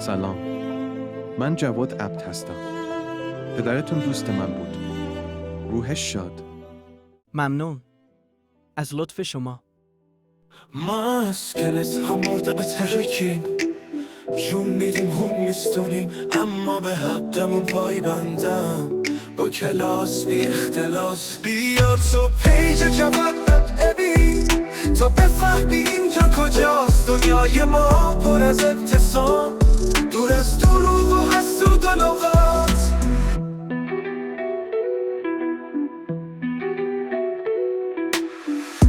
سلام، من جواد عبد هستم. پدرتون دوست من بود. روحش شاد. ممنون از لطف شما. ما اسکلت هم مرده به ترکیم، جون میدیم هم میستونیم، اما به حدمون پای بندم. با کلاس بی اختلاس بیا تو پیج جواد ابی، تا بفهمی اینجا کجاست. دنیای ما پر از ابتسام، دور از دروغ و حسود و لغات.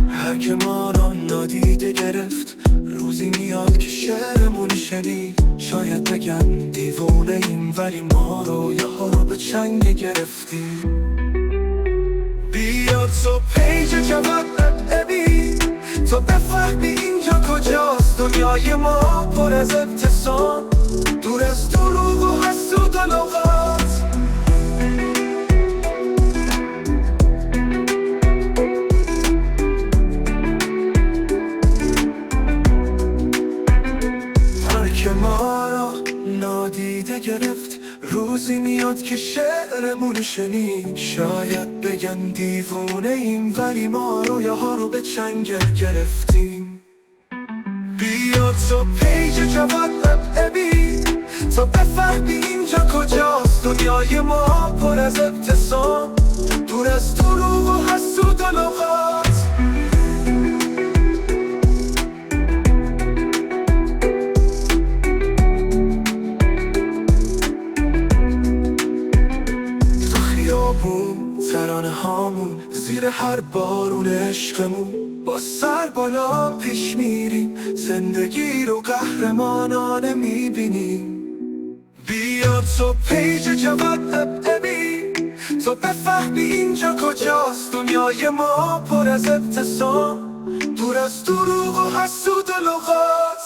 هر که ما را نادیده گرفت، روزی میاد که شعرمون شنید. شاید بگن دیوونه ایم، ولی ما رویاها رو به چنگ گرفتیم. بیا تو پیج جواد ابی، تا بفهمی اینجا کجاست. دنیای ما پر از ابتسام، دور از دروغ و حسود و لغات. که ما را نادیده گرفت، روزی میاد که شعرمون شنید. شاید بگن دیوونه ایم، ولی ما رویاها رو به چنگ گرفتیم. بیا تو پیج جواد ابی، تا بفهمی اینجا کجاست. دنیای ما پر از ابتسام، دور از دروغ و حسود و لغات. ترانه هامون زیر هر بارون عشقمون، با سر بالا پیش میریم، زندگی رو قهرمانانه میبینیم. بیا تو پیج جواد ابی، تا بفهمی اینجا کجاست. دنیای ما پر از ابتسام، دور از دروغ و حسود و لغات.